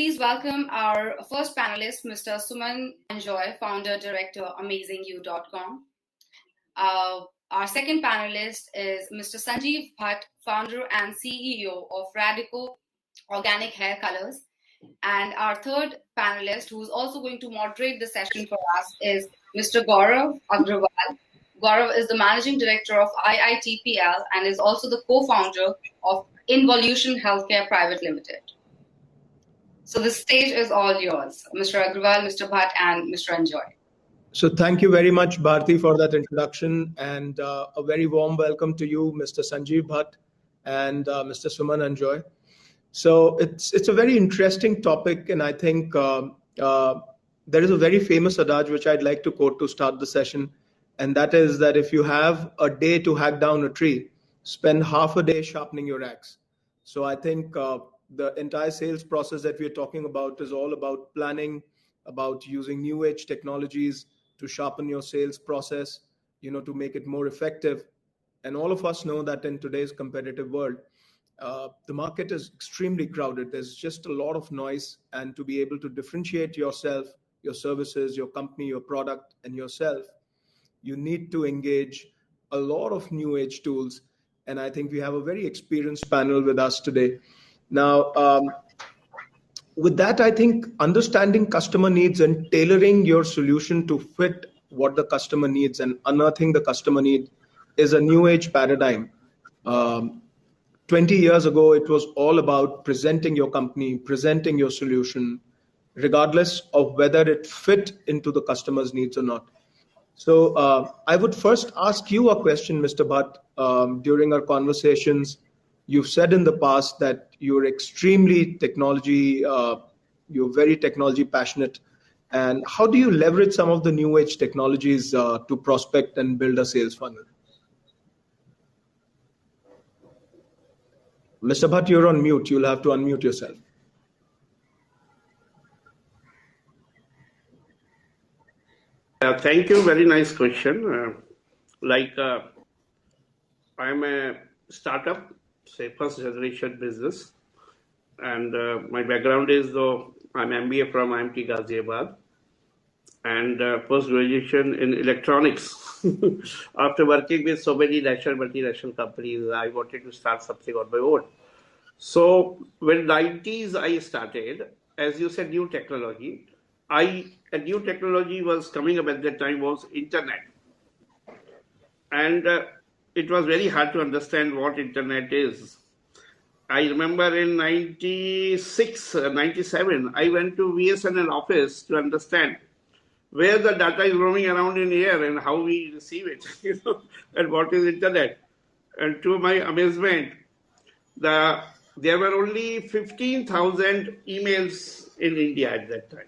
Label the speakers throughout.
Speaker 1: please welcome our first panelist, Mr. Suman Anjoy, founder, director, AmazingYou.com. Our second panelist is Mr. Sanjeev Bhatt, founder and CEO of Radico Organic Hair Colors. And our third panelist, who is also going to moderate the session for us, is Mr. Gaurav Agarwal. Gaurav is the managing director of IITPL and is also the co-founder of Involution Healthcare Private Limited. So the stage is all yours, Mr. Agarwal, Mr. Bhatt, and Mr. Anjoy.
Speaker 2: So thank you very much, Bharti, for that introduction, and a very warm welcome to you, Mr. Sanjeev Bhatt and Mr. Suman Anjoy. So it's a very interesting topic, and I think there is a very famous adage which I'd like to quote to start the session, and that is that if you have a day to hack down a tree, spend half a day sharpening your axe. So I think the entire sales process that we're talking about is all about planning, about using new age technologies to sharpen your sales process, to make it more effective. And all of us know that in today's competitive world, the market is extremely crowded. There's just a lot of noise, and to be able to differentiate yourself, your services, your company, your product, and yourself, you need to engage a lot of new age tools. And I think we have a very experienced panel with us today. Now, with that, I think understanding customer needs and tailoring your solution to fit what the customer needs and unearthing the customer need is a new age paradigm. 20 years ago, it was all about presenting your company, presenting your solution, regardless of whether it fit into the customer's needs or not. So I would first ask you a question, Mr. Bhatt. During our conversations, you've said in the past that you're extremely you're very technology passionate. And how do you leverage some of the new age technologies to prospect and build a sales funnel? Mr. Bhatt, you're on mute. You'll have to unmute yourself.
Speaker 3: Thank you. Very nice question. I'm a startup, say first generation business. And my background is, though, I'm MBA from IMT Ghaziabad and post-graduation in electronics. After working with so many national, multinational companies, I wanted to start something on my own. So when 90s I started, as you said, new technology. A new technology was coming up at that time was internet. And it was very hard to understand what internet is. I remember in 96, 97, I went to VSNL office to understand where the data is roaming around in air and how we receive it, and what is internet. And to my amazement, there were only 15,000 emails in India at that time,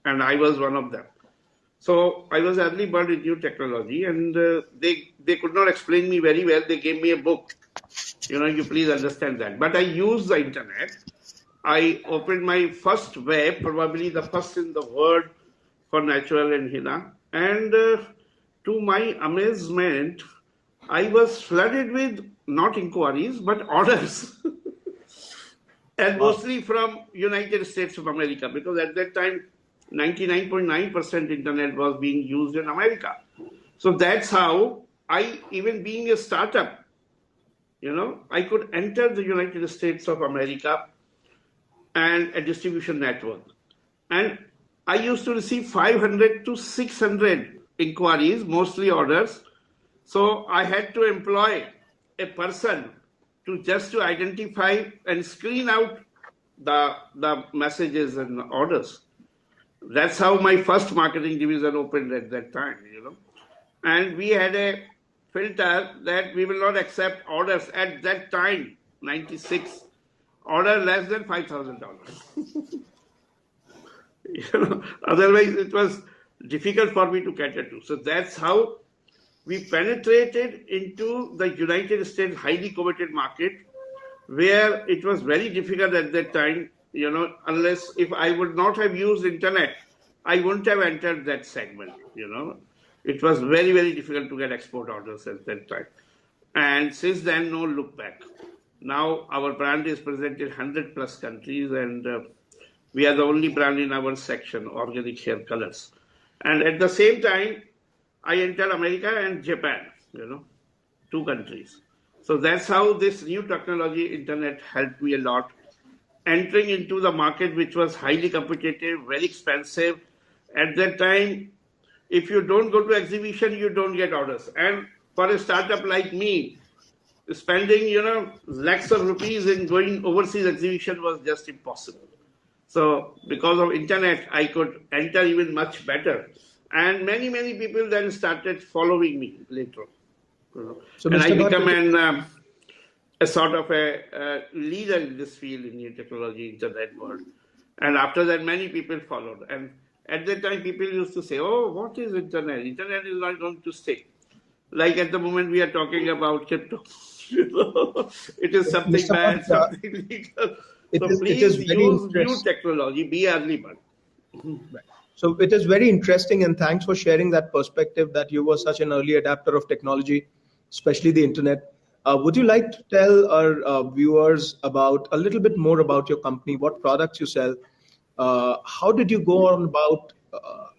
Speaker 3: and I was one of them. So I was early bird with new technology, and they could not explain me very well. They gave me a book. You please understand that. But I used the internet. I opened my first web, probably the first in the world for natural and henna. And to my amazement, I was flooded with not inquiries, but orders. And mostly from United States of America, because at that time, 99.9% internet was being used in America. So that's how even being a startup, I could enter the United States of America and a distribution network. And I used to receive 500 to 600 inquiries, mostly orders. So I had to employ a person to identify and screen out the messages and orders. That's how my first marketing division opened at that time, And we had a filter that we will not accept orders at that time, 96, order less than $5,000. Otherwise it was difficult for me to cater to. So that's how we penetrated into the United States highly coveted market, where it was very difficult at that time, unless if I would not have used internet, I wouldn't have entered that segment, It was very, very difficult to get export orders at that time. And since then, no look back. Now our brand is present in 100 plus countries, and We are the only brand in our section, organic hair colors. And at the same time, I entered America and Japan, 2 countries. So that's how this new technology, internet, helped me a lot. Entering into the market, which was highly competitive, very expensive. At that time, if you don't go to exhibition, you don't get orders. And for a startup like me, spending, lakhs of rupees in going overseas exhibition was just impossible. So because of internet, I could enter even much better. And many people then started following me later.
Speaker 2: So,
Speaker 3: And I
Speaker 2: Mr.
Speaker 3: become
Speaker 2: Bhatt,
Speaker 3: a sort of a leader in this field in new technology, internet world. And after that, many people followed. And at that time, people used to say, oh, what is internet? Internet is not going to stay. Like at the moment, we are talking about crypto. It is something
Speaker 2: Mr.
Speaker 3: bad,
Speaker 2: Bhatt,
Speaker 3: something legal.
Speaker 2: it
Speaker 3: So
Speaker 2: is
Speaker 3: please
Speaker 2: very
Speaker 3: use new
Speaker 2: interesting.
Speaker 3: technology, be early bird.
Speaker 2: Right. So it is very interesting, and thanks for sharing that perspective that you were such an early adapter of technology, especially the internet. Would you like to tell our viewers about a little bit more about your company, what products you sell? How did you go on about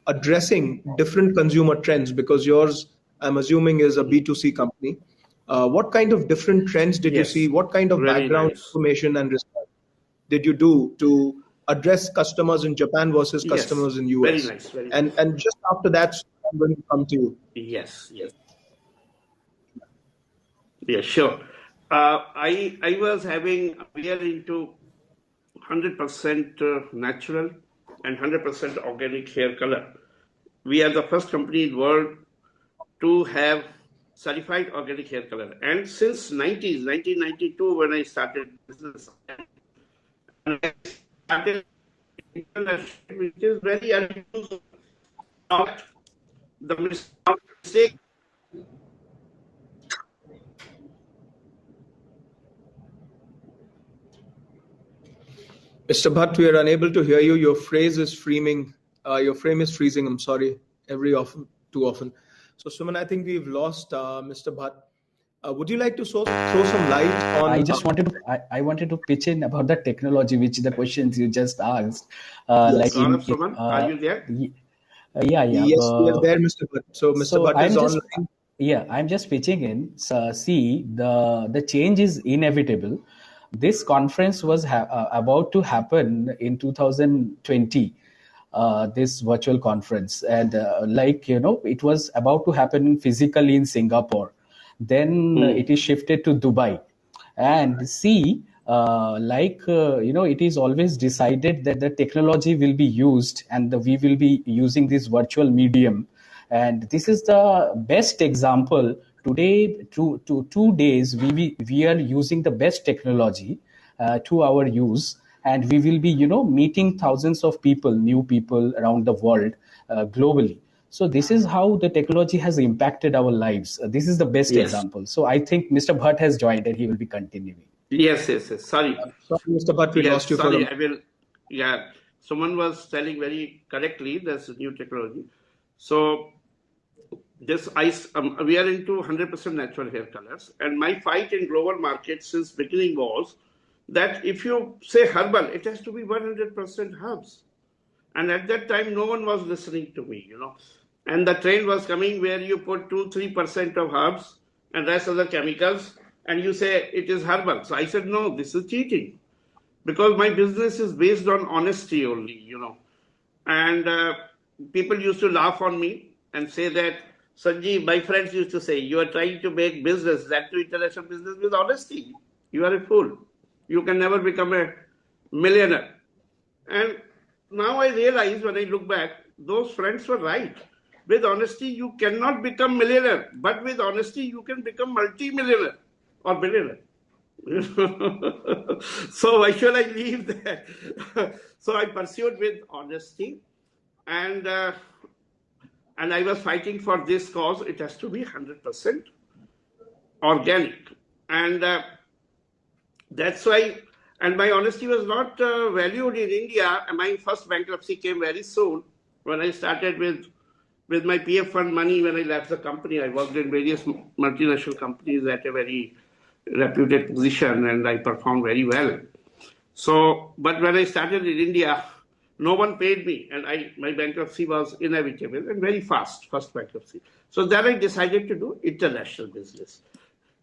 Speaker 2: addressing different consumer trends? Because yours, I'm assuming, is a B2C company. What kind of different trends did you see?
Speaker 3: Yes,
Speaker 2: What kind of
Speaker 3: very
Speaker 2: background
Speaker 3: nice.
Speaker 2: information and research did you do to address customers in Japan versus
Speaker 3: Yes,
Speaker 2: customers in
Speaker 3: very
Speaker 2: US?
Speaker 3: nice, very
Speaker 2: And
Speaker 3: nice.
Speaker 2: and just after that, I'm going to come to you.
Speaker 3: Yes. Yeah, sure. I was we are into 100% natural and 100% organic hair color. We are the first company in the world to have certified organic hair color. And since 1992, when I started business, and I started international, which is very unusual. Not the mistake.
Speaker 2: Mr. Bhatt, we are unable to hear you. Your phrase is freezing. Your frame is freezing. I'm sorry. Too often. So, Suman, I think we've lost Mr. Bhatt. Would you like to throw some light on?
Speaker 4: I wanted to pitch in about the technology, which the questions you just asked.
Speaker 2: Yes.
Speaker 4: Like
Speaker 3: Gaurav, Suman, are you there?
Speaker 4: yeah.
Speaker 2: Yes, we are there, Mr. Bhatt. So, Mr.
Speaker 4: So
Speaker 2: Bhatt is online.
Speaker 4: I'm just pitching in. So, see, the change is inevitable. This conference was about to happen in 2020. This virtual conference, and it was about to happen physically in Singapore. Then it is shifted to Dubai. And see, it is always decided that the technology will be used, and we will be using this virtual medium. And this is the best example. Today, to 2 days, we are using the best technology to our use, and we will be meeting thousands of people, new people around the world, globally. So this is how the technology has impacted our lives. This is the best
Speaker 3: Yes.
Speaker 4: example. So I think Mr. Bhatt has joined and he will be continuing.
Speaker 3: Yes. Sorry.
Speaker 2: Sorry, Mr. Bhatt, we
Speaker 3: Yes,
Speaker 2: lost you for a
Speaker 3: sorry.
Speaker 2: moment.
Speaker 3: I will. Yeah, someone was telling very correctly. That's new technology. So we are into 100% natural hair colors, and my fight in global market since beginning was that if you say herbal, it has to be 100% herbs. And at that time, no one was listening to me, And the trend was coming where you put 2-3% of herbs and rest other chemicals, and you say it is herbal. So I said, no, this is cheating, because my business is based on honesty only, And people used to laugh on me and say that, Sanjeev, my friends used to say, you are trying to make business, that to international business with honesty. You are a fool. You can never become a millionaire. And now I realize when I look back, those friends were right. With honesty, you cannot become millionaire, but with honesty, you can become multi-millionaire or billionaire. So why should I leave that? So I pursued with honesty, and I was fighting for this cause. It has to be 100% organic, and that's why. And my honesty was not valued in India. My first bankruptcy came very soon when I started with my PF fund money. When I left the company, I worked in various multinational companies at a very reputed position, and I performed very well. So, but when I started in India, No one paid me, and my bankruptcy was inevitable and very fast, first bankruptcy. So then I decided to do international business.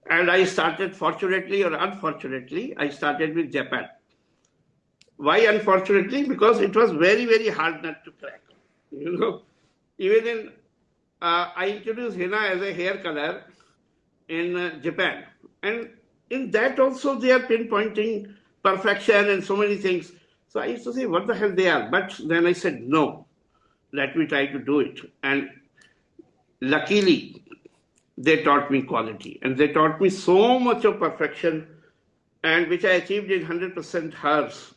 Speaker 3: And I started, fortunately or unfortunately, I started with Japan. Why unfortunately? Because it was very, very hard nut to crack. You know, even in, I introduced henna as a hair color in Japan. And in that also they are pinpointing perfection and so many things. So I used to say, what the hell they are? But then I said, no, let me try to do it. And luckily, they taught me quality. And they taught me so much of perfection, and which I achieved in 100% hers.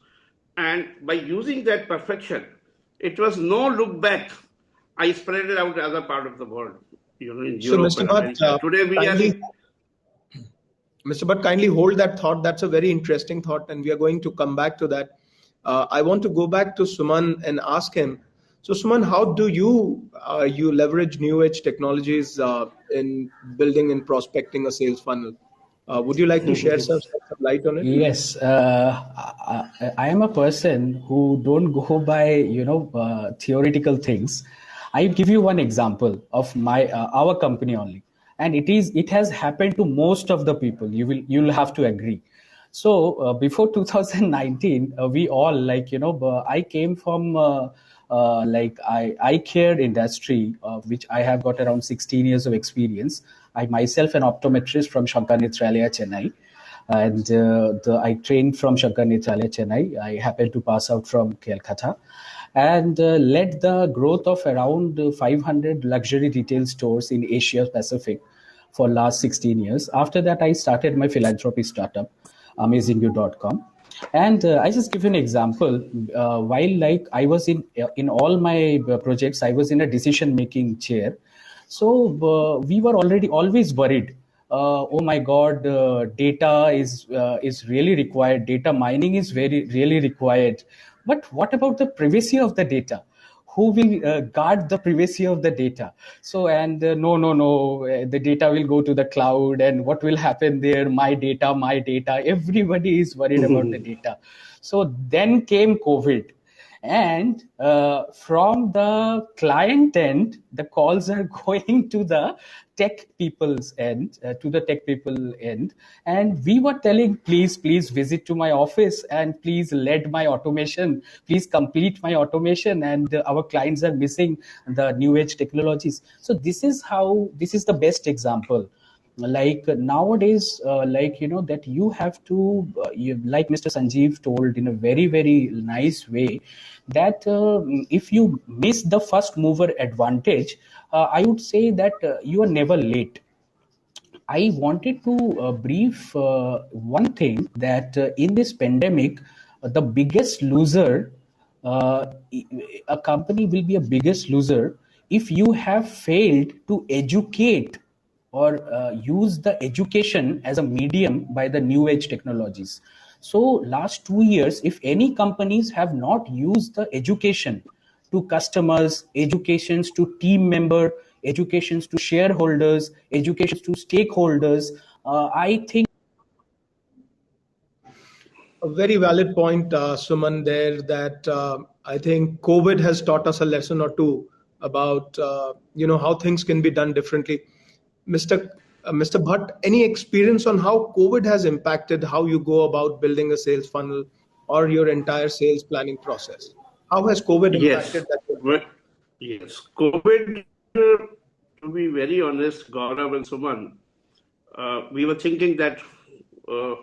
Speaker 3: And by using that perfection, it was no look back. I spread it out to other part of the world, you know, in
Speaker 2: So,
Speaker 3: Europe
Speaker 2: Mr.
Speaker 3: and
Speaker 2: Bhatt,
Speaker 3: America. Today we are
Speaker 2: kindly, Mr. Bhatt, kindly hold that thought. That's a very interesting thought, and we are going to come back to that. I want to go back to Suman and ask him. So, Suman, how do you leverage new age technologies in building and prospecting a sales funnel? Would you like to shed some light on it?
Speaker 4: Yes, I am a person who don't go by theoretical things. I give you one example of my our company only, and it has happened to most of the people. You'll have to agree. So before 2019, we all I came from eye care industry, which I have got around 16 years of experience. I myself an optometrist from Shankar Nethralaya, Chennai. And I trained from Shankar Nethralaya, Chennai. I happened to pass out from Calcutta, and led the growth of around 500 luxury retail stores in Asia Pacific for last 16 years. After that, I started my philanthropy startup, AmazingYou.com. And I just give you an example. While I was in all my projects, I was in a decision making chair. So we were always worried. Oh my God, data is really required. Data mining is really required. But what about the privacy of the data? Who will guard the privacy of the data? So, and no, the data will go to the cloud, and what will happen there? My data. Everybody is worried about the data. So then came COVID. And from the client end, the calls are going to the tech people's end, and we were telling, please visit to my office and please lead my automation, please complete my automation, and our clients are missing the new age technologies. So this is the best example. Like nowadays, that you have to, like Mr. Sanjeev told in a very, very nice way, that if you miss the first mover advantage, I would say that you are never late. I wanted to brief one thing, that in this pandemic, the biggest loser, a company will be a biggest loser if you have failed to educate or use the education as a medium by the new age technologies. So last 2 years, if any companies have not used the education to customers, educations to team member, educations to shareholders, educations to stakeholders, I think
Speaker 2: A very valid point, Suman, there, that I think COVID has taught us a lesson or two about how things can be done differently. Mr. Bhatt, any experience on how COVID has impacted how you go about building a sales funnel or your entire sales planning process? How has COVID
Speaker 3: yes,
Speaker 2: impacted that?
Speaker 3: well, yes. COVID, to be very honest, Gaurav and Suman, we were thinking that uh,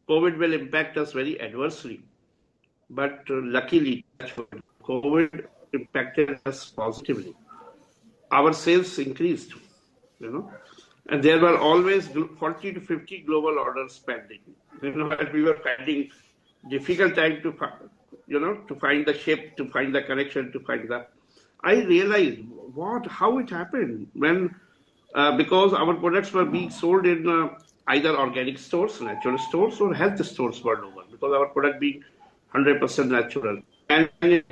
Speaker 3: COVID will impact us very adversely. But luckily, COVID impacted us positively. Our sales increased, you know, and there were always 40 to 50 global orders pending. And we were finding difficult time to, to find the ship, to find the connection, to find the. I realized how it happened when, because our products were being sold in either organic stores, natural stores, or health stores world over, because our product being 100% natural. And a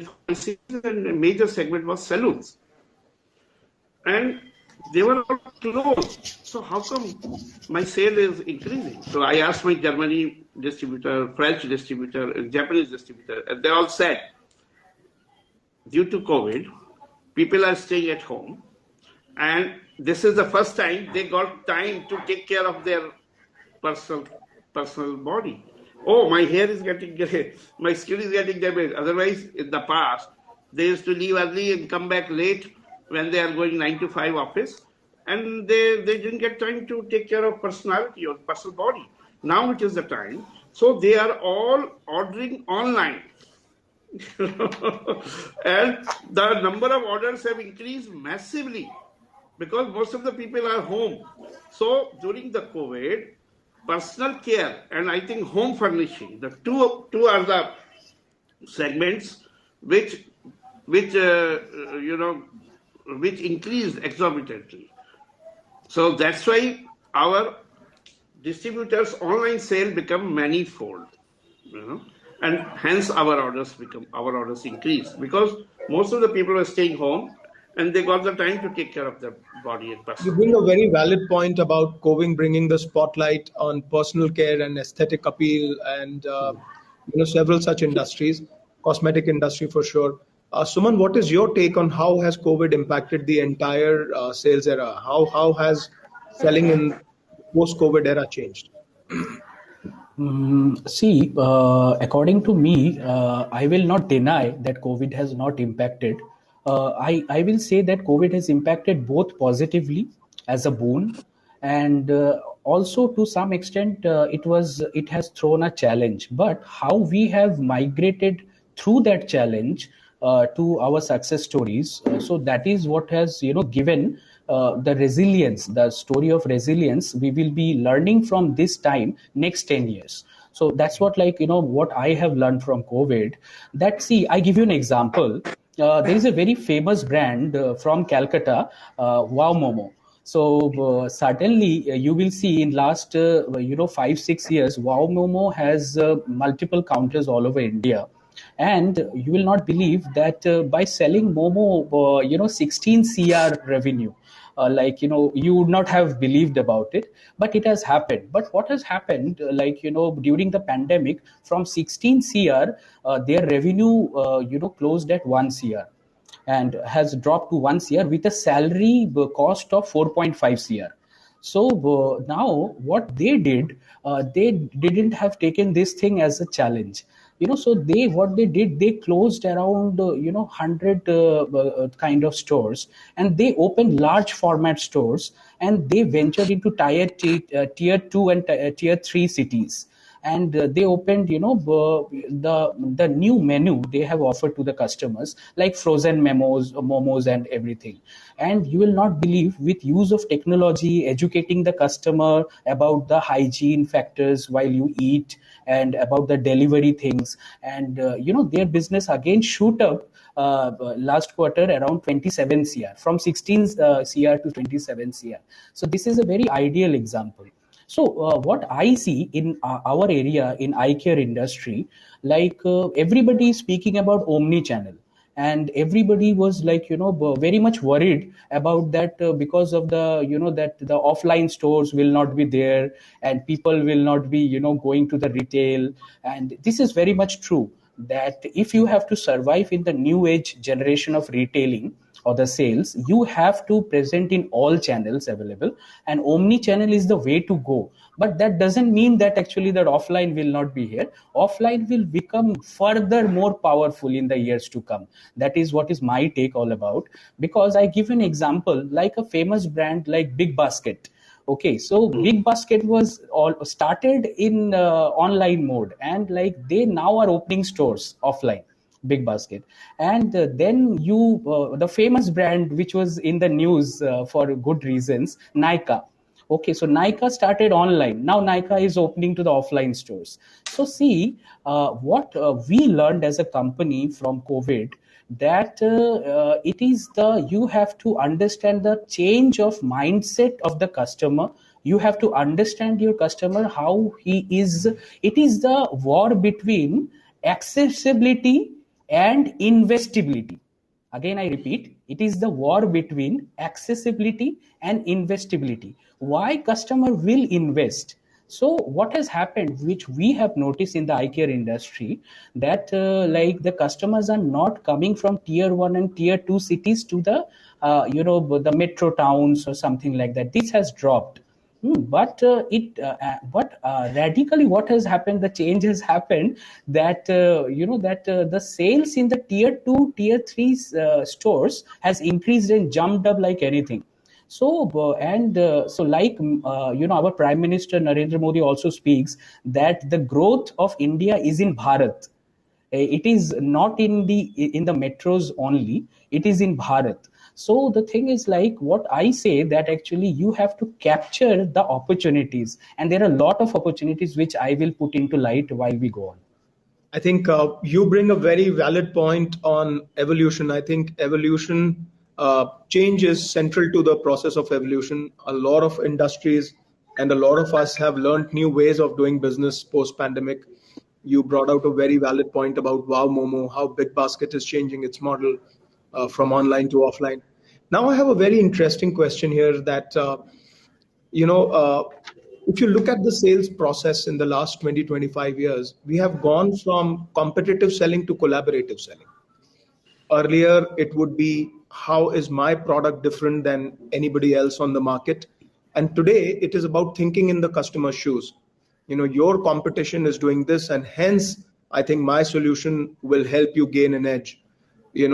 Speaker 3: major segment was salons. And they were all closed. So how come my sale is increasing? So I asked my Germany distributor, French distributor, and Japanese distributor, and they all said, due to COVID, people are staying at home, and this is the first time they got time to take care of their personal personal body. Oh, my hair is getting gray, my skin is getting damaged. Otherwise, in the past, they used to leave early and come back late when they are going 9 to 5 office, and they didn't get time to take care of personality or personal body. Now it is the time, so they are all ordering online. And the number of orders have increased massively because most of the people are home. So during the COVID, personal care and I think home furnishing, the two are the segments which which you know which increased exorbitantly. So that's why our distributors' online sale become manifold, you know, and hence our orders increase because most of the people are staying home and they got the time to take care of their body and
Speaker 2: You
Speaker 3: person.
Speaker 2: bring a very valid point about COVID bringing the spotlight on personal care and aesthetic appeal, and several such industries, cosmetic industry for sure. Suman, what is your take on how has COVID impacted the entire sales era? How has selling in post-COVID era changed?
Speaker 4: See, according to me, I will not deny that COVID has not impacted. I will say that COVID has impacted both positively as a boon, and also to some extent it has thrown a challenge. But how we have migrated through that challenge to our success stories, so that is what has given the resilience, the story of resilience we will be learning from this time next 10 years. So that's what, what I have learned from COVID. That, see, I give you an example. There is a very famous brand from Calcutta, Wow Momo. So certainly you will see in last 5-6 years, Wow Momo has multiple counters all over India, and you will not believe that by selling Momo 16 cr revenue, you would not have believed about it, but it has happened. But what has happened, during the pandemic, from 16 cr, their revenue closed at 1 cr, and has dropped to 1 cr with a salary cost of 4.5 cr. So now what they did, they didn't have taken this thing as a challenge. So what they did, they closed around 100 kind of stores, and they opened large format stores, and they ventured into tier 2 and tier 3 cities. And they opened the new menu they have offered to the customers, like frozen momos and everything. And you will not believe, with use of technology, educating the customer about the hygiene factors while you eat, and about the delivery things, and their business again shoot up last quarter around 27 cr, from 16 cr to 27 cr. So this is a very ideal example. So what I see in our area in eye care industry, everybody is speaking about omni channel, and everybody was very much worried about that, because of the that the offline stores will not be there, and people will not be going to the retail. And this is very much true, that if you have to survive in the new age generation of retailing or the sales, you have to present in all channels available, and omni channel is the way to go. But that doesn't mean that actually that offline will not be here. Offline will become further more powerful in the years to come. That is what is my take all about. Because I give an example, like a famous brand like Big Basket. Okay, so Big Basket was all started in online mode, and they now are opening stores offline. Big Basket. And then the famous brand which was in the news for good reasons, Nika. Okay, so Nika started online. Now Nika is opening to the offline stores. So see, what we learned as a company from COVID, that it is you have to understand the change of mindset of the customer. You have to understand your customer, how he is. It is the war between accessibility and investability. Again, I repeat, it is the war between accessibility and investability. Why customer will invest? So what has happened, which we have noticed in the eye care industry, that like the customers are not coming from tier 1 and tier 2 cities to the the metro towns or something like that. This has dropped. But radically, what has happened? The change has happened that the sales in the tier 2, tier 3 stores has increased and jumped up like anything. So our Prime Minister Narendra Modi also speaks that the growth of India is in Bharat. It is not in the metros only. It is in Bharat. So the thing is, like what I say, that actually you have to capture the opportunities, and there are a lot of opportunities which I will put into light while we go on.
Speaker 2: I think you bring a very valid point on evolution. I think evolution, change is central to the process of evolution. A lot of industries and a lot of us have learned new ways of doing business post pandemic. You brought out a very valid point about Wow Momo, how Big Basket is changing its model from online to offline. Now, I have a very interesting question here that you know, if you look at the sales process in the last 20-25 years, we have gone from competitive selling to collaborative selling. Earlier, it would be, how is my product different than anybody else on the market? And today, it is about thinking in the customer's shoes. Your competition is doing this, and hence, I think my solution will help you gain an edge.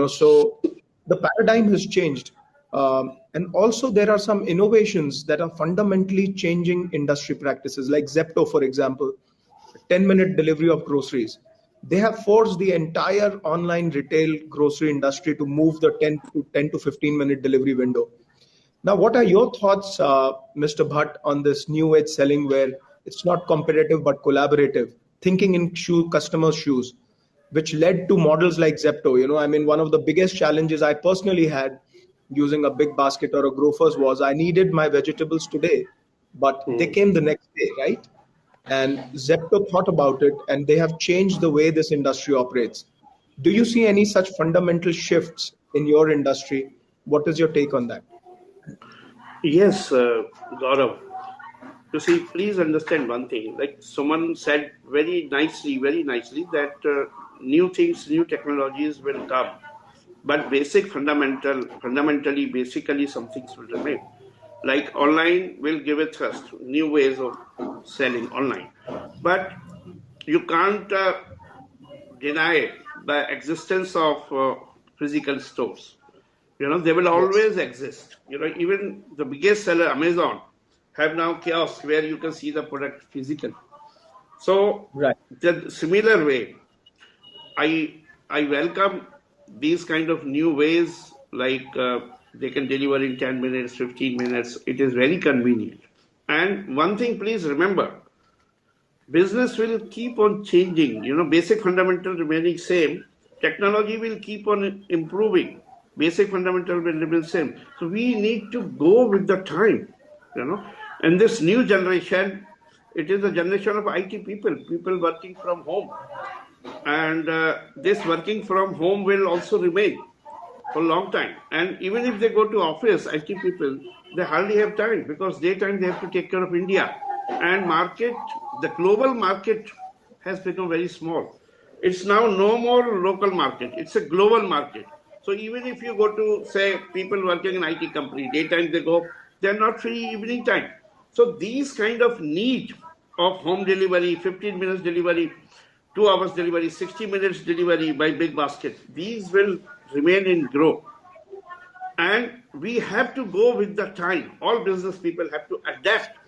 Speaker 2: So the paradigm has changed. And also, there are some innovations that are fundamentally changing industry practices, like Zepto, for example, 10-minute delivery of groceries. They have forced the entire online retail grocery industry to move the 10 to 15-minute delivery window. Now, what are your thoughts, Mr. Bhatt, on this new age selling where it's not competitive but collaborative, thinking in customers' shoes, which led to models like Zepto? One of the biggest challenges I personally had using a big basket or a Grofers was, I needed my vegetables today, but they came the next day, right? And Zepto thought about it, and they have changed the way this industry operates. Do you see any such fundamental shifts in your industry? What is your take on that?
Speaker 3: Yes, Gaurav. You see, please understand one thing. Like someone said very nicely, that new things, new technologies will come, but basically, some things will remain. Like online will give it thrust, new ways of selling online, but you can't deny the existence of physical stores. They will
Speaker 2: Yes.
Speaker 3: always exist. Even the biggest seller, Amazon, have now kiosks where you can see the product physically. So,
Speaker 2: Right.
Speaker 3: the similar way, I welcome these kind of new ways, like they can deliver in 10 minutes, 15 minutes. It is very convenient. And one thing, please remember, business will keep on changing. Basic fundamental remaining same. Technology will keep on improving. Basic fundamental will remain same. So we need to go with the time. And this new generation, it is a generation of IT people working from home. And this working from home will also remain for a long time. And even if they go to office, IT people, they hardly have time, because daytime they have to take care of India. And the global market has become very small. It's now no more local market, it's a global market. So even if you go to, say, people working in IT company, daytime they go, they're not free evening time. So these kind of need of home delivery, 15 minutes delivery, 2 hours delivery, 60 minutes delivery by big basket, these will remain and grow. And we have to go with the time. All business people have to adapt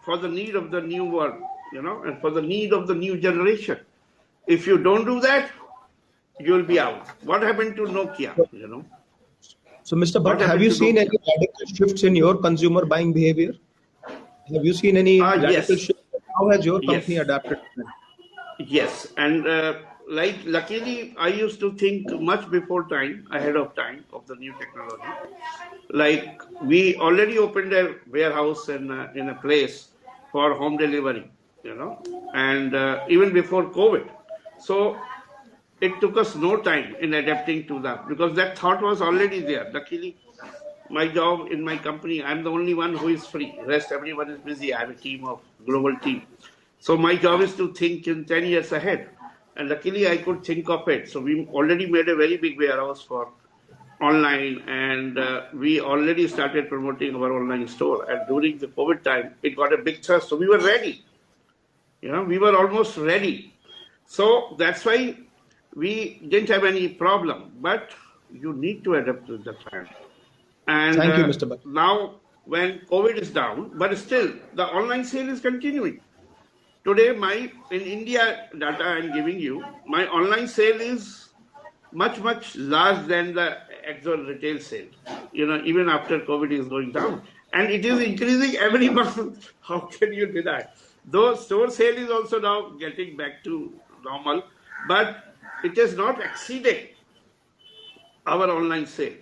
Speaker 3: for the need of the new world, and for the need of the new generation. If you don't do that, you'll be out. What happened to Nokia?
Speaker 2: So, Mr.
Speaker 3: What
Speaker 2: Bhatt, have
Speaker 3: happened
Speaker 2: you
Speaker 3: to
Speaker 2: seen
Speaker 3: Nokia?
Speaker 2: any radical shifts in your consumer buying behavior? Have you seen any radical
Speaker 3: Yes,
Speaker 2: shifts? How has your company
Speaker 3: yes.
Speaker 2: adapted to them?
Speaker 3: Yes, and like luckily, I used to think much before time, ahead of time of the new technology. Like we already opened a warehouse in a place for home delivery, and even before COVID. So it took us no time in adapting to that, because that thought was already there. Luckily, my job in my company, I'm the only one who is free. Rest everyone is busy. I have a team of global team. So my job is to think in 10 years ahead. And luckily I could think of it. So we already made a very big warehouse for online, and we already started promoting our online store. And during the COVID time, it got a big thrust. So we were ready. We were almost ready. So that's why we didn't have any problem. But you need to adapt to the time. And
Speaker 2: Thank you, Mr. Bhatt.
Speaker 3: now, when COVID is down, but still the online sale is continuing. Today, in India data I'm giving you, my online sale is much larger than the actual retail sale. Even after COVID is going down, and it is increasing every month. How can you deny? Though store sale is also now getting back to normal, but it is not exceeding our online sale.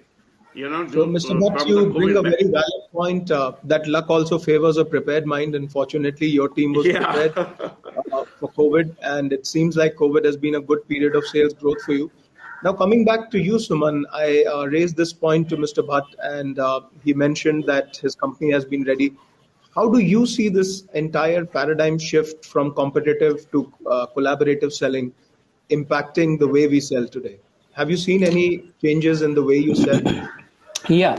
Speaker 2: So, Mr. Bhatt,
Speaker 3: From the
Speaker 2: you bring a
Speaker 3: COVID back.
Speaker 2: very valid point that luck also favors a prepared mind. And fortunately, your team was prepared
Speaker 3: Yeah.
Speaker 2: for COVID, and it seems like COVID has been a good period of sales growth for you. Now, coming back to you, Suman, I raised this point to Mr. Bhatt, and he mentioned that his company has been ready. How do you see this entire paradigm shift from competitive to collaborative selling impacting the way we sell today? Have you seen any changes in the way you sell?
Speaker 4: Yeah,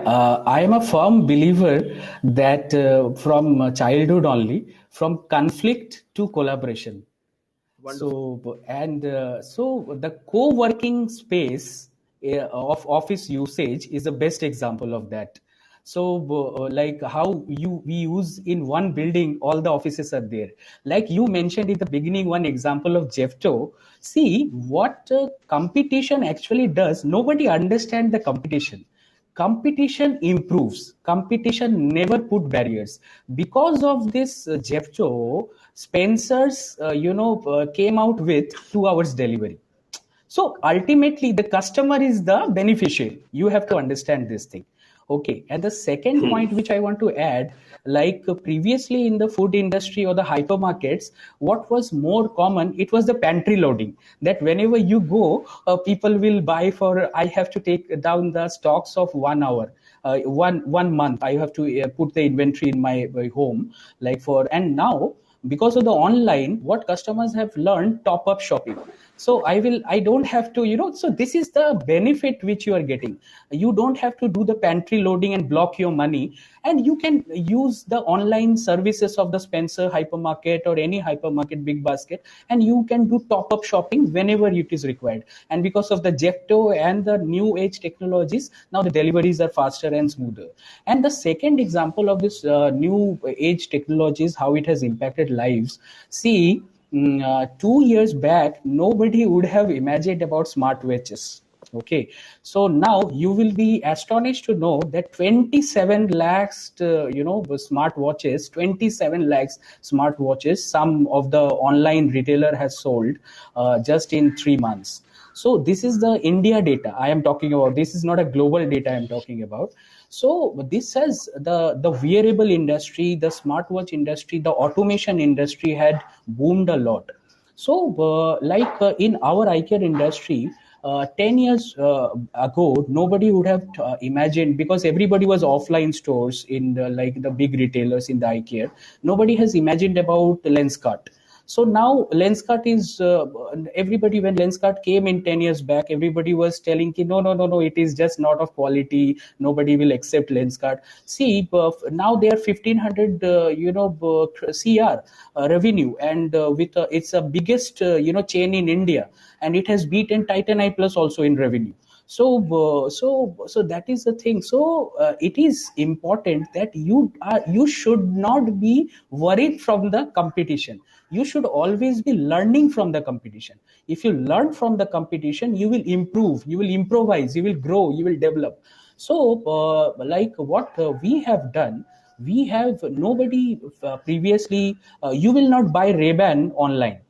Speaker 4: I am a firm believer that from childhood only, from conflict to collaboration.
Speaker 2: Wonderful.
Speaker 4: So the co-working space of office usage is the best example of that. So like how we use in one building, all the offices are there. Like you mentioned in the beginning, one example of Jefto. See what competition actually does. Nobody understands the competition improves. Competition never put barriers. Because of this Jefto, Spencer's came out with 2 hours delivery. So ultimately the customer is the beneficiary. You have to understand this thing. Okay, and the second point which I want to add, like previously in the food industry or the hypermarkets, what was more common, it was the pantry loading, that whenever you go, people will buy for, I have to take down the stocks of 1 hour, one month I have to put the inventory in my home, like for, and now because of the online, what customers have learned, top up shopping. So I don't have to, so this is the benefit which you are getting. You don't have to do the pantry loading and block your money, and you can use the online services of the Spencer hypermarket or any hypermarket big basket, and you can do top up shopping whenever it is required. And because of the Jefto and the new age technologies, now the deliveries are faster and smoother. And the second example of this new age technologies, how it has impacted lives. See, 2 years back, nobody would have imagined about smartwatches. Okay, so now you will be astonished to know that 27 lakhs, smartwatches, 27 lakhs smartwatches, some of the online retailer has sold just in 3 months. So this is the India data I am talking about. This is not a global data I am talking about. So this says the wearable industry, the smartwatch industry, the automation industry had boomed a lot. So in our eye care industry, 10 years ago, nobody would have imagined, because everybody was offline stores in the big retailers in the eye care. Nobody has imagined about Lenskart. So now Lenskart is everybody, when Lenskart came in 10 years back, everybody was telling no, it is just not of quality. Nobody will accept Lenskart. See, now they are 1500 CR revenue, and with it's a biggest chain in India, and it has beaten Titan Eye Plus also in revenue. So that is the thing. So it is important that you should not be worried from the competition. You should always be learning from the competition. If you learn from the competition, you will improve, you will improvise, you will grow, you will develop. So like what we have done, we have nobody previously, you will not buy Ray-Ban online.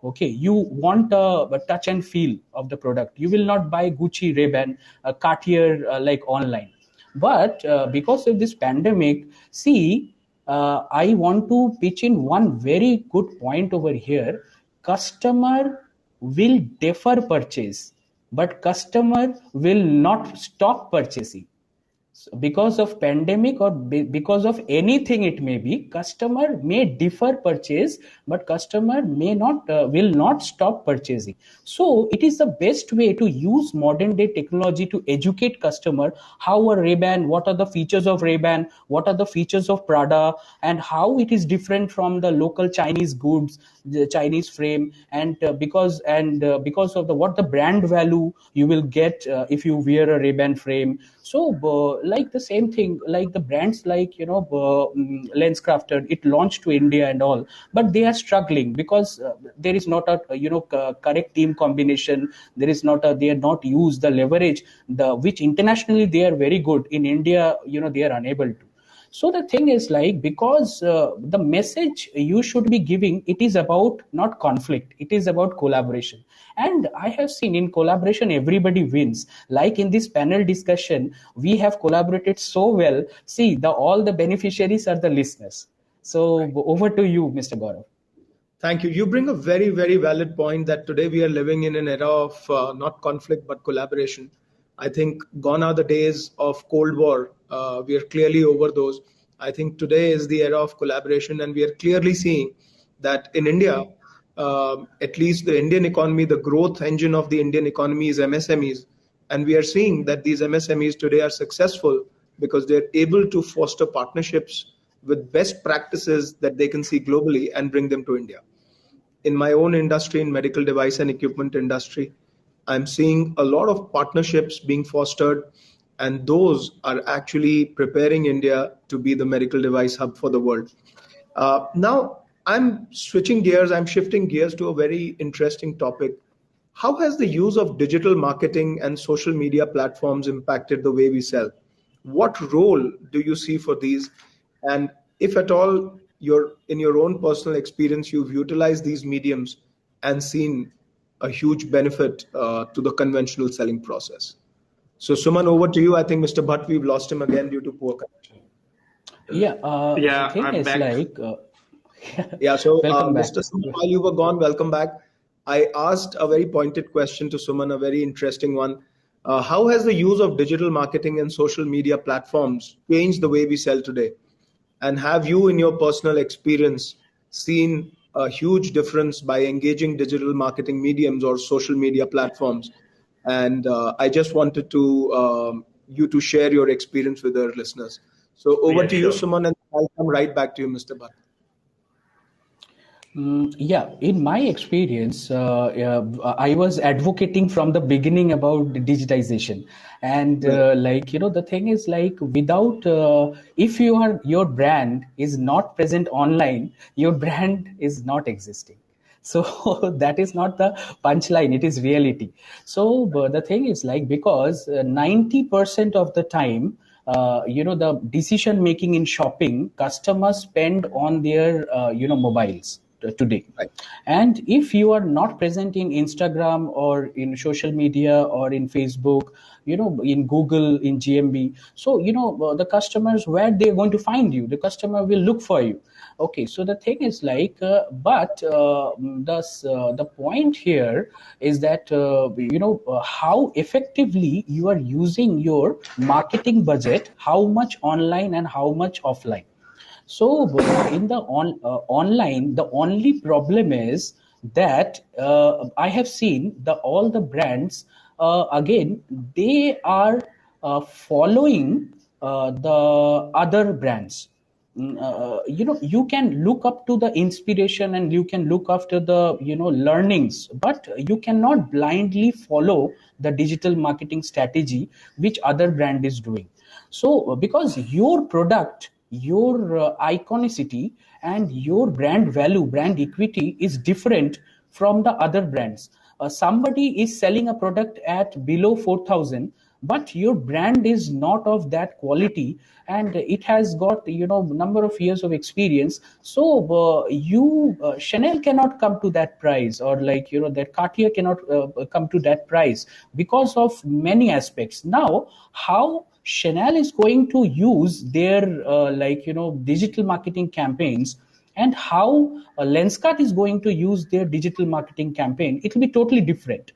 Speaker 4: Okay, you want a touch and feel of the product. You will not buy Gucci, Ray-Ban, Cartier like online. But because of this pandemic, see, I want to pitch in one very good point over here. Customer will defer purchase, but customer will not stop purchasing. Because of pandemic or because of anything it may be, customer may defer purchase, but customer may not will not stop purchasing. So it is the best way to use modern day technology to educate customer how a Ray-Ban, what are the features of Ray-Ban, what are the features of Prada, and how it is different from the local Chinese goods, the Chinese frame, and because of the what the brand value you will get if you wear a Ray-Ban frame. So like the same thing, like the brands like Lenscrafted, it launched to India and all, but they are struggling because there is not a correct team combination. There is not a they are not use the leverage the which internationally they are very good. In India, they are unable to. So the thing is like, because the message you should be giving, it is about not conflict, it is about collaboration. And I have seen in collaboration everybody wins. Like in this panel discussion, we have collaborated so well. See, the all the beneficiaries are the listeners. So over to you, Mr. Gaurav.
Speaker 2: Thank you. You bring a very, very valid point that today we are living in an era of not conflict but collaboration. I think gone are the days of Cold War. We are clearly over those. I think today is the era of collaboration, and we are clearly seeing that in India, at least the Indian economy, the growth engine of the Indian economy is MSMEs. And we are seeing that these MSMEs today are successful because they're able to foster partnerships with best practices that they can see globally and bring them to India. In my own industry, in medical device and equipment industry, I'm seeing a lot of partnerships being fostered, and those are actually preparing India to be the medical device hub for the world. Now, I'm switching gears, I'm shifting gears to a very interesting topic. How has the use of digital marketing and social media platforms impacted the way we sell? What role do you see for these? And if at all, in your own personal experience, you've utilized these mediums and seen a huge benefit to the conventional selling process. So, Suman, over to you. I think Mr. Bhatt, we've lost him again due to poor connection.
Speaker 4: Yeah, the
Speaker 3: Yeah,
Speaker 4: thing
Speaker 3: I'm
Speaker 4: is
Speaker 3: back.
Speaker 4: like,
Speaker 2: Yeah, so
Speaker 4: welcome back.
Speaker 2: Mr. Suman, while you were gone, welcome back. I asked a very pointed question to Suman, a very interesting one. How has the use of digital marketing and social media platforms changed the way we sell today? And have you, in your personal experience, seen a huge difference by engaging digital marketing mediums or social media platforms? And I just wanted to you to share your experience with our listeners. So over
Speaker 3: Yeah,
Speaker 2: to you,
Speaker 3: sure.
Speaker 2: Suman, and I'll come right back to you, Mr. Bhatt.
Speaker 4: Yeah, in my experience, I was advocating from the beginning about digitization, and
Speaker 2: Right.
Speaker 4: the thing is like, without if your brand is not present online, your brand is not existing. So that is not the punchline, it is reality. So the thing is like, because 90% of the time, the decision making in shopping, customers spend on their mobiles today.
Speaker 2: Right.
Speaker 4: And if you are not present in Instagram or in social media or in Facebook, in Google, in GMB, so the customers, where they're going to find you, the customer will look for you. Okay, so the thing is like, but the point here is that how effectively you are using your marketing budget, how much online and how much offline. So in the online, the only problem is that I have seen the all the brands again, they are following the other brands. You can look up to the inspiration and you can look after the learnings, but you cannot blindly follow the digital marketing strategy which other brand is doing. So because your product, your iconicity and your brand value, brand equity is different from the other brands. Somebody is selling a product at below 4,000, but your brand is not of that quality, and it has got number of years of experience. So you Chanel cannot come to that price, or that Cartier cannot come to that price because of many aspects. Now, how Chanel is going to use their digital marketing campaigns, and how Lenskart is going to use their digital marketing campaign, it will be totally different.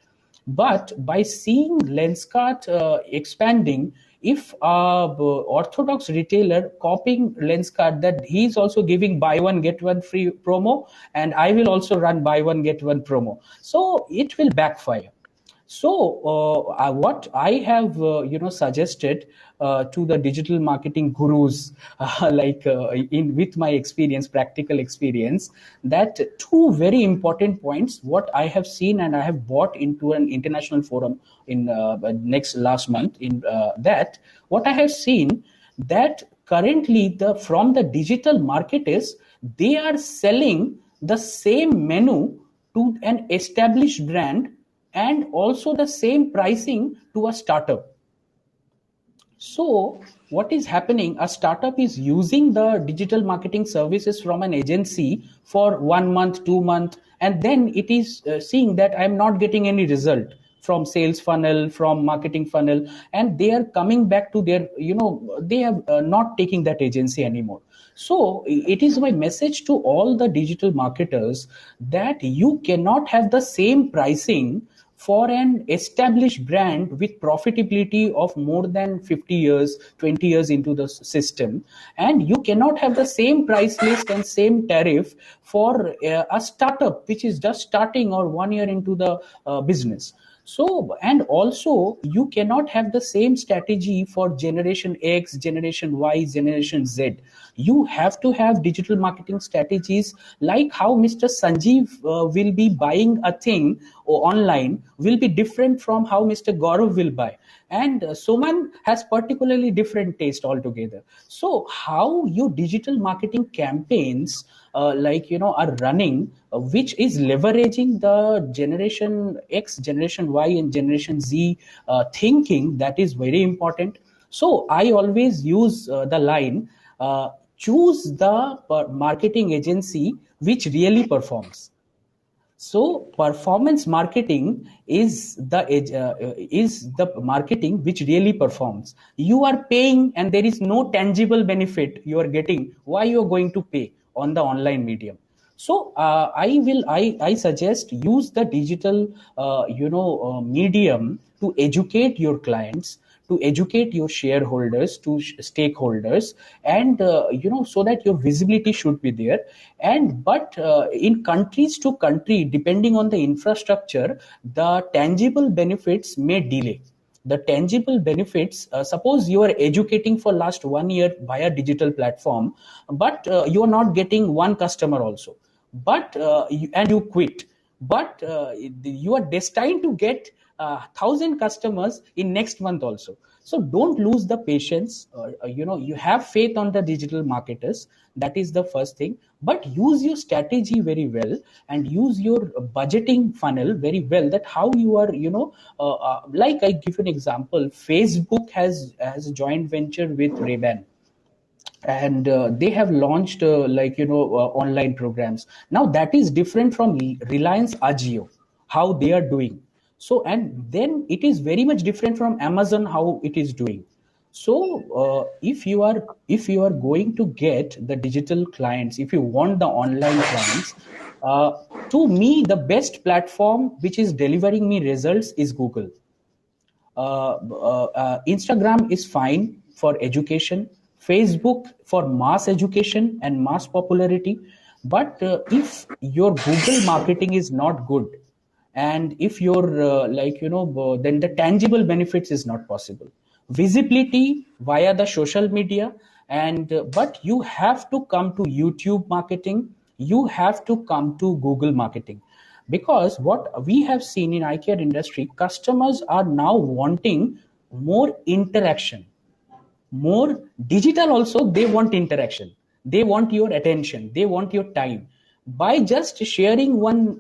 Speaker 4: But by seeing Lenskart expanding, if orthodox retailer copying Lenskart, that he's also giving buy one get one free promo, and I will also run buy one get one promo, so it will backfire. So what I have suggested to the digital marketing gurus, in with my experience, practical experience, that two very important points what I have seen, and I have bought into an international forum in last month. In that, what I have seen, that currently from the digital marketers, they are selling the same menu to an established brand, and also the same pricing to a startup. So what is happening, a startup is using the digital marketing services from an agency for 1 month, 2 months, and then it is seeing that I'm not getting any result from sales funnel, from marketing funnel, and they are coming back to their, they are not taking that agency anymore. So it is my message to all the digital marketers that you cannot have the same pricing for an established brand with profitability of more than 50 years, 20 years into the system, and you cannot have the same price list and same tariff for a startup which is just starting or 1 year into the business. So, and also you cannot have the same strategy for generation X, generation Y, generation Z. You have to have digital marketing strategies, like how Mr. Sanjeev will be buying a thing online will be different from how Mr. Gaurav will buy. And Suman has particularly different taste altogether. So how you digital marketing campaigns are running, which is leveraging the generation X, generation Y, and generation Z thinking, that is very important. So I always use the line, choose the marketing agency which really performs. So performance marketing is the marketing which really performs. You are paying and there is no tangible benefit you are getting. Why you are going to pay on the online medium? So I suggest use the digital medium to educate your clients, to educate your shareholders, to stakeholders, and so that your visibility should be there. And but in countries to country, depending on the infrastructure, the tangible benefits may delay. The tangible benefits, suppose you are educating for last 1 year via digital platform, but you are not getting one customer also, but and you quit, but you are destined to get 1,000 customers in next month also. So don't lose the patience. You have faith on the digital marketers. That is the first thing. But use your strategy very well, and use your budgeting funnel very well. That how you are, like I give you an example. Facebook has a joint venture with Ray-Ban, and they have launched online programs. Now that is different from Reliance Agio, how they are doing. So, and then it is very much different from Amazon, how it is doing. So if you are going to get the digital clients, if you want the online clients, uh, to me the best platform which is delivering me results is Google. Instagram is fine for education, Facebook for mass education and mass popularity. But if your Google marketing is not good, and if you're then the tangible benefits is not possible. Visibility via the social media, and but you have to come to YouTube marketing, you have to come to Google marketing, because what we have seen in eye care industry, customers are now wanting more interaction, more digital also. They want interaction, they want your attention, they want your time. By just sharing one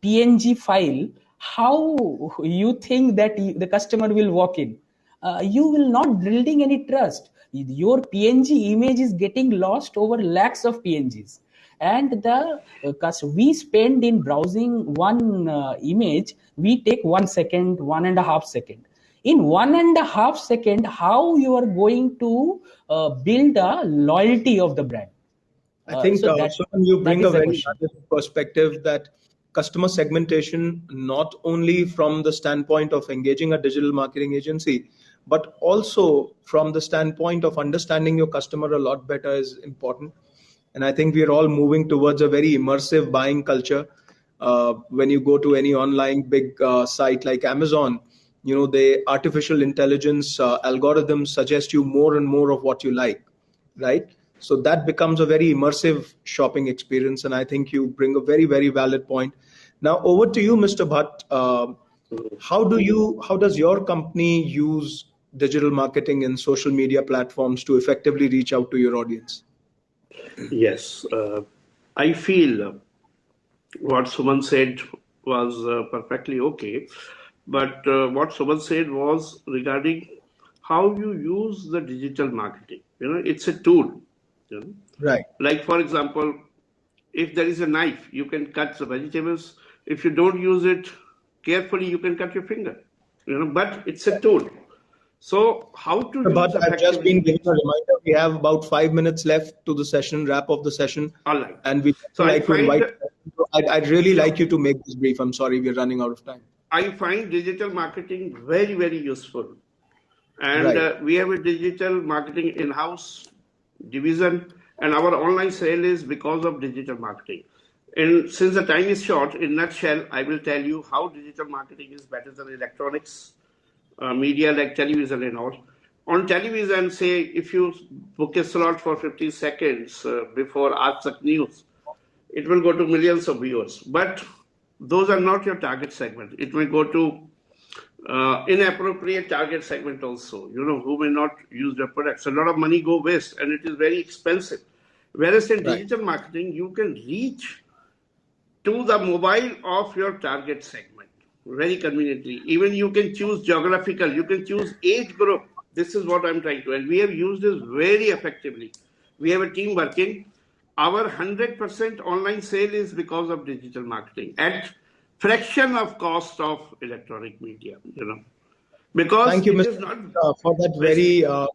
Speaker 4: PNG file, how you think that the customer will walk in? You will not building any trust. Your PNG image is getting lost over lakhs of PNGs, and the we spend in browsing one image, we take 1 second, 1.5 seconds. In 1.5 seconds, how you are going to build a loyalty of the brand?
Speaker 2: I think
Speaker 4: So
Speaker 2: so you
Speaker 4: that
Speaker 2: bring a
Speaker 4: is the
Speaker 2: very
Speaker 4: question.
Speaker 2: valid perspective that customer segmentation, not only from the standpoint of engaging a digital marketing agency, but also from the standpoint of understanding your customer a lot better is important. And I think we are all moving towards a very immersive buying culture. When you go to any online big site like Amazon, the artificial intelligence algorithms suggest you more and more of what you like, right? So that becomes a very immersive shopping experience, and I think you bring a very, very valid point. Now, over to you, Mr. Bhatt. How does your company use digital marketing and social media platforms to effectively reach out to your audience?
Speaker 3: Yes, I feel what Suman said was perfectly okay. But what Suman said was regarding how you use the digital marketing. It's a tool.
Speaker 2: Right.
Speaker 3: Like, for example, if there is a knife, you can cut the vegetables. If you don't use it carefully, you can cut your finger. But it's a tool. So how to
Speaker 2: But
Speaker 3: use
Speaker 2: I've just been
Speaker 3: effectively?
Speaker 2: given a reminder. We have about 5 minutes left to the session, wrap of the session.
Speaker 3: All right.
Speaker 2: And we'd
Speaker 3: So I
Speaker 2: like to
Speaker 3: find
Speaker 2: invite, I'd really like you to make this brief. I'm sorry, we're running out of time.
Speaker 3: I find digital marketing very, very useful. And
Speaker 2: Right.
Speaker 3: we have a digital marketing in-house division, and our online sale is because of digital marketing. And since the time is short, in a nutshell, I will tell you how digital marketing is better than electronics, media like television and all. On television, say, if you book a slot for 15 seconds before Aaj Tak News, it will go to millions of viewers. But those are not your target segment. It may go to inappropriate target segment also, who may not use their products. A lot of money go waste and it is very expensive. Whereas in
Speaker 2: Right.
Speaker 3: digital marketing, you can reach to the mobile of your target segment very conveniently. Even you can choose geographical, you can choose age group. This is what I'm trying to, and we have used this very effectively. We have a team working. Our 100% online sale is because of digital marketing at fraction of cost of electronic media, because
Speaker 2: Thank you,
Speaker 3: it
Speaker 2: Mr.
Speaker 3: is not
Speaker 2: For that
Speaker 3: wasting.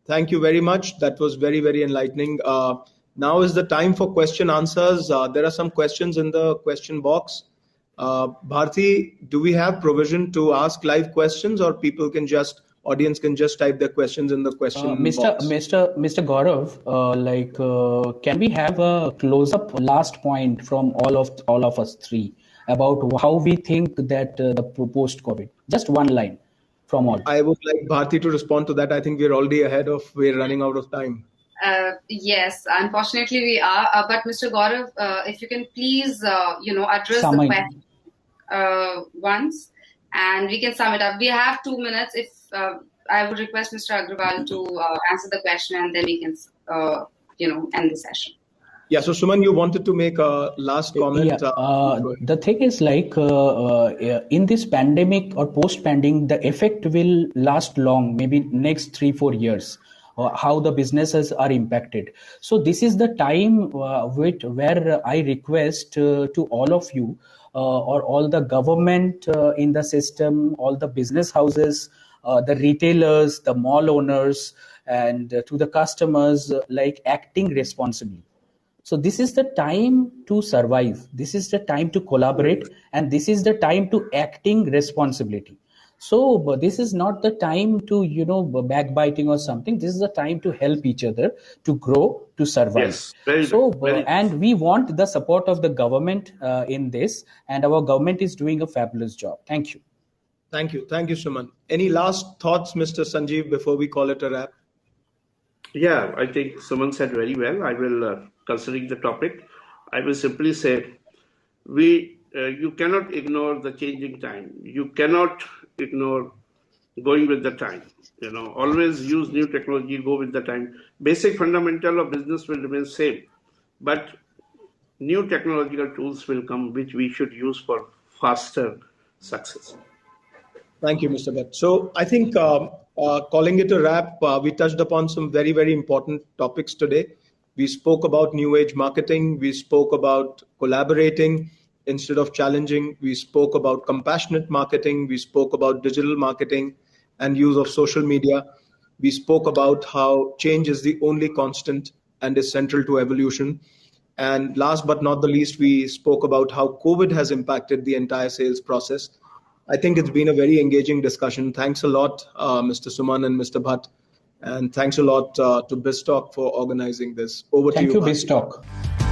Speaker 2: thank you very much. That was very, very enlightening. Now is the time for question answers. There are some questions in the question box. Bharti, do we have provision to ask live questions, or audience can just type their questions in the question box?
Speaker 4: Mr. Gaurav, can we have a close-up last point from all of us three about how we think that the post-COVID? Just one line from all.
Speaker 2: I would like Bharti to respond to that. I think we're already we're running out of time.
Speaker 1: Yes, unfortunately we are. But Mr. Gaurav, if you can please, address the
Speaker 4: Summing.
Speaker 1: question once, and we can sum it up. We have 2 minutes. If I would request Mr. Agarwal to answer the question, and then we can, end the session.
Speaker 2: Yeah. So Suman, you wanted to make a last comment.
Speaker 4: The thing is in this pandemic or post-pandemic, the effect will last long, maybe next 3-4 years. How the businesses are impacted. So this is the time where I request to all of you or all the government in the system, all the business houses, the retailers, the mall owners, and to the customers, acting responsibly. So this is the time to survive. This is the time to collaborate, and this is the time to acting responsibility. So but this is not the time to backbiting or something. This is the time to help each other to grow, to survive.
Speaker 3: Yes, very
Speaker 4: So
Speaker 3: good. Very
Speaker 4: and we want the support of the government in this, and our government is doing a fabulous job. Thank you.
Speaker 2: Thank you, Suman. Any last thoughts, Mr. Sanjeev, before we call it a wrap?
Speaker 3: Yeah, I think someone said very well. I will, considering the topic, I will simply say, you cannot ignore the changing time. You cannot ignore going with the time. Always use new technology, go with the time. Basic fundamental of business will remain same, but new technological tools will come which we should use for faster success.
Speaker 2: Thank you, Mr. Bhatt. So I think calling it a wrap, we touched upon some very, very important topics today. We spoke about new age marketing. We spoke about collaborating instead of challenging. We spoke about compassionate marketing. We spoke about digital marketing and use of social media. We spoke about how change is the only constant and is central to evolution. And last but not the least, we spoke about how COVID has impacted the entire sales process. I think it's been a very engaging discussion. Thanks a lot, Mr. Suman and Mr. Bhatt. And thanks a lot to BizzTalk for organizing this. Over to
Speaker 4: Thank
Speaker 2: you,
Speaker 4: you,
Speaker 2: Bharti.
Speaker 4: BizzTalk.